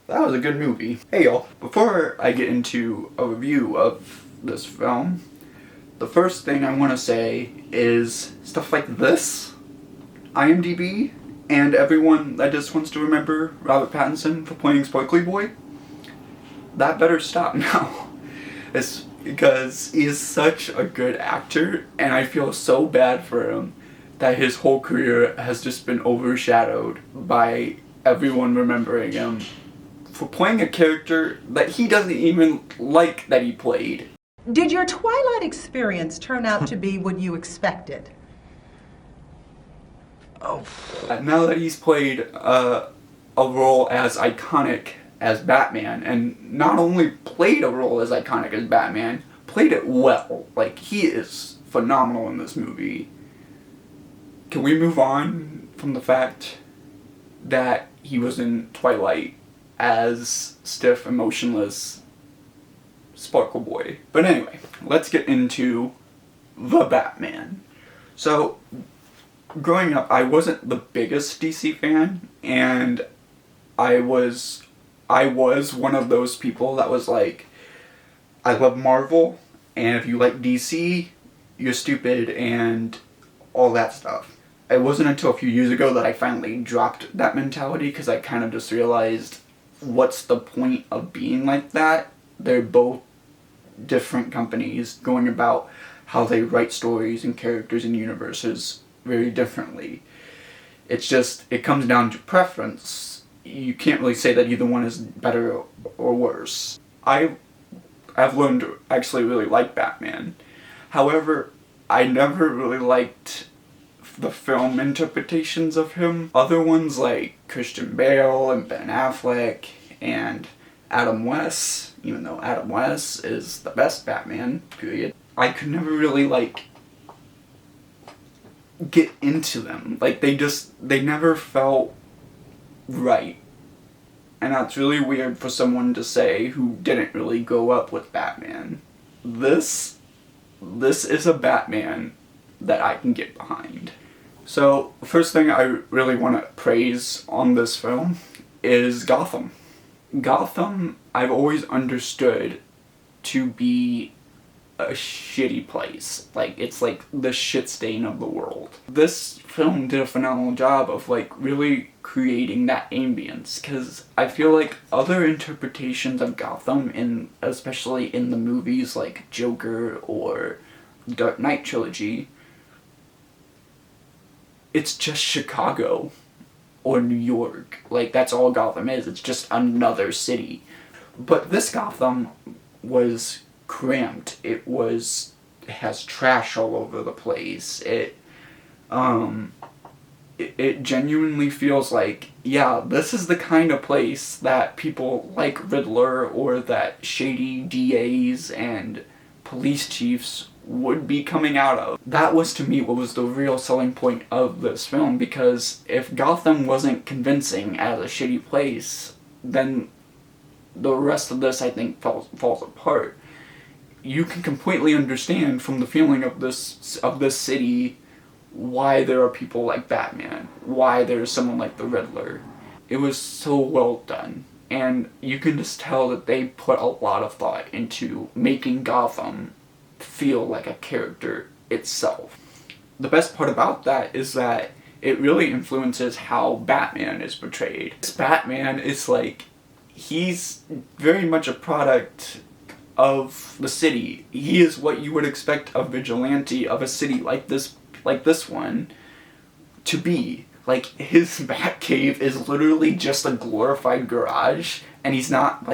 That was a good movie. Hey y'all, before I get into a review of this film, the first thing I want to say is stuff like this, IMDb, and everyone that just wants to remember Robert Pattinson for playing Sparkly Boy, that better stop now. It's because he is such a good actor, and I feel so bad for him that his whole career has just been overshadowed by everyone remembering him for playing a character that he doesn't even like that he played. Did your Twilight experience turn out to be what you expected? Oh. Now that he's played a role as iconic as Batman, and not only played a role as iconic as Batman, played it well. Like, he is phenomenal in this movie. Can we move on from the fact that he was in Twilight as stiff, emotionless Sparkle Boy? But anyway, let's get into the Batman. So, growing up, I wasn't the biggest DC fan, and I was one of those people that was like, I love Marvel, and if you like DC, you're stupid, and all that stuff. It wasn't until a few years ago that I finally dropped that mentality, because I kind of just realized, what's the point of being like that? They're both different companies going about how they write stories and characters and universes very differently. It's just, it comes down to preference. You can't really say that either one is better or worse. I've learned to actually really like Batman. However, I never really liked the film interpretations of him. Other ones like Christian Bale and Ben Affleck and Adam West, even though Adam West is the best Batman, period, I could never really get into them. Like, they never felt right. And that's really weird for someone to say who didn't really grow up with Batman. This is a Batman that I can get behind. So, first thing I really want to praise on this film is Gotham. Gotham, I've always understood to be a shitty place. Like, it's like the shit stain of the world. This film did a phenomenal job of really creating that ambience, because I feel like other interpretations of Gotham, especially in the movies like Joker or Dark Knight trilogy, it's just Chicago or New York. Like, that's all Gotham is. It's just another city. But this Gotham was cramped. It has trash all over the place. It genuinely feels like, yeah, this is the kind of place that people like Riddler or that shady DAs and police chiefs would be coming out of. That was, to me, what was the real selling point of this film, because if Gotham wasn't convincing as a shitty place, then the rest of this, I think, falls apart. You can completely understand from the feeling of this city why there are people like Batman, why there's someone like the Riddler. It was so well done, and you can just tell that they put a lot of thought into making Gotham feel like a character itself. The best part about that is that it really influences how Batman is portrayed. This Batman is he's very much a product of the city. He is what you would expect a vigilante of a city like this one to be. Like, his Batcave is literally just a glorified garage, and he's not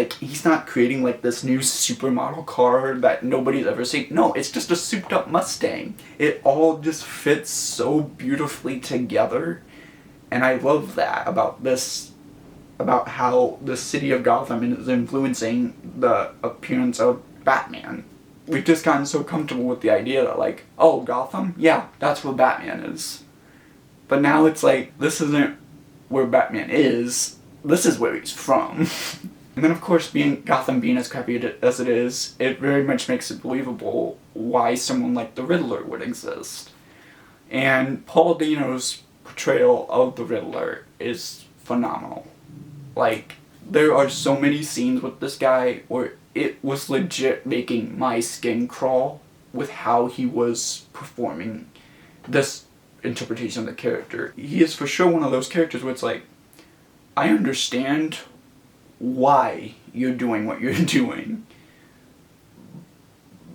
creating this new supermodel car that nobody's ever seen. No, it's just a souped up Mustang. It all just fits so beautifully together, and I love that about how the city of Gotham is influencing the appearance of Batman. We've just gotten so comfortable with the idea that oh, Gotham? Yeah, that's where Batman is. But now it's this isn't where Batman is, this is where he's from. And then, of course, Gotham being as crappy as it is, it very much makes it believable why someone like the Riddler would exist. And Paul Dano's portrayal of the Riddler is phenomenal. Like, there are so many scenes with this guy where it was legit making my skin crawl with how he was performing this interpretation of the character. He is for sure one of those characters where it's like, I understand why you're doing what you're doing,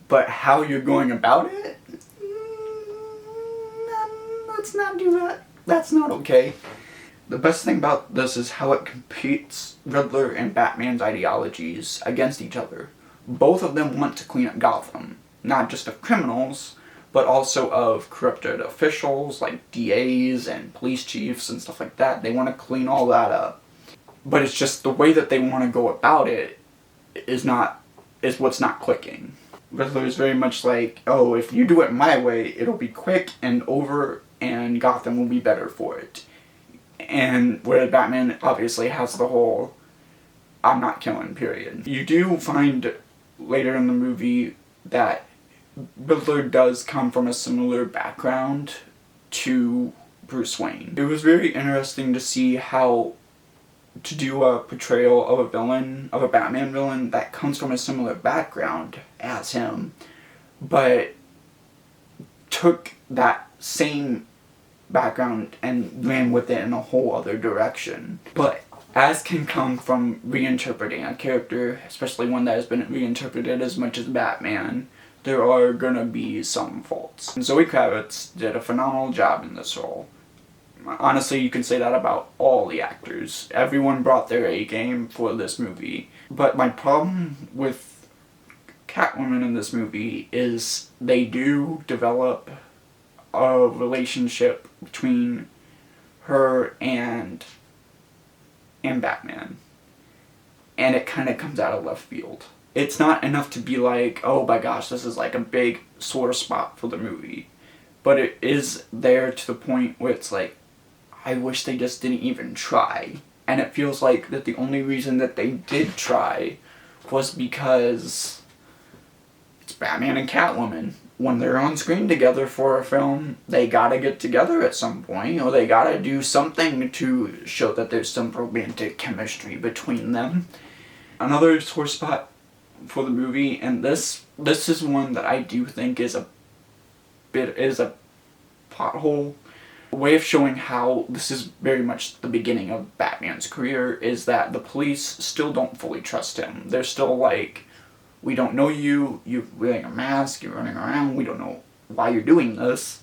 but how you're going about it, let's not do that. That's not okay. The best thing about this is how it competes Riddler and Batman's ideologies against each other. Both of them want to clean up Gotham, not just of criminals, but also of corrupted officials like DAs and police chiefs and stuff like that. They want to clean all that up. But it's just the way that they want to go about it is what's not clicking. Riddler is very much like, oh, if you do it my way, it'll be quick and over and Gotham will be better for it. And where Batman obviously has the whole, I'm not killing, period. You do find later in the movie that Riddler does come from a similar background to Bruce Wayne. It was very interesting to see how to do a portrayal of a villain, of a Batman villain that comes from a similar background as him, but took that same background and ran with it in a whole other direction. But as can come from reinterpreting a character, especially one that has been reinterpreted as much as Batman, there are gonna be some faults. And Zoe Kravitz did a phenomenal job in this role. Honestly, you can say that about all the actors. Everyone brought their A game for this movie. But my problem with Catwoman in this movie is they do develop a relationship between her and Batman. And it kind of comes out of left field. It's not enough to be like, oh my gosh, this is like a big sore spot for the movie. But it is there to the point where it's like, I wish they just didn't even try. And it feels like that the only reason that they did try was because it's Batman and Catwoman. When they're on screen together for a film, they gotta get together at some point, or they gotta do something to show that there's some romantic chemistry between them. Another sore spot for the movie, and this is one that I do think is a pothole. A way of showing how this is very much the beginning of Batman's career is that the police still don't fully trust him. They're still like, we don't know you, you're wearing a mask, you're running around, we don't know why you're doing this,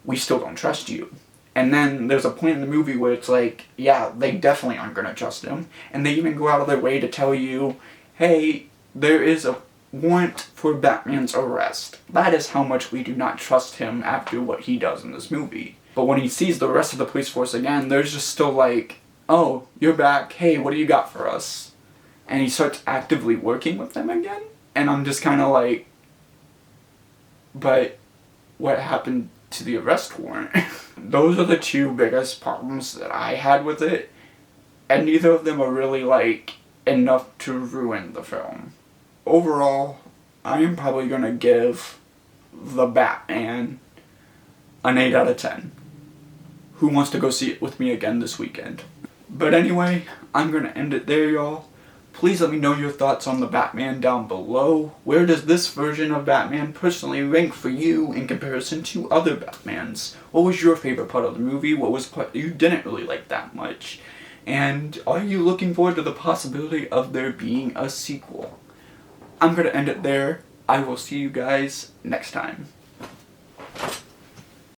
we still don't trust you. And then there's a point in the movie where it's like, yeah, they definitely aren't going to trust him, and they even go out of their way to tell you, hey, there is a warrant for Batman's arrest. That is how much we do not trust him after what he does in this movie. But when he sees the rest of the police force again, there's just still like, oh, you're back, hey, what do you got for us? And he starts actively working with them again? And I'm just kind of like, but what happened to the arrest warrant? Those are the two biggest problems that I had with it, and neither of them are really like enough to ruin the film. Overall, I am probably going to give The Batman an 8 out of 10. Who wants to go see it with me again this weekend? But anyway, I'm going to end it there, y'all. Please let me know your thoughts on The Batman down below. Where does this version of Batman personally rank for you in comparison to other Batmans? What was your favorite part of the movie? What was part you didn't really like that much? And are you looking forward to the possibility of there being a sequel? I'm going to end it there. I will see you guys next time.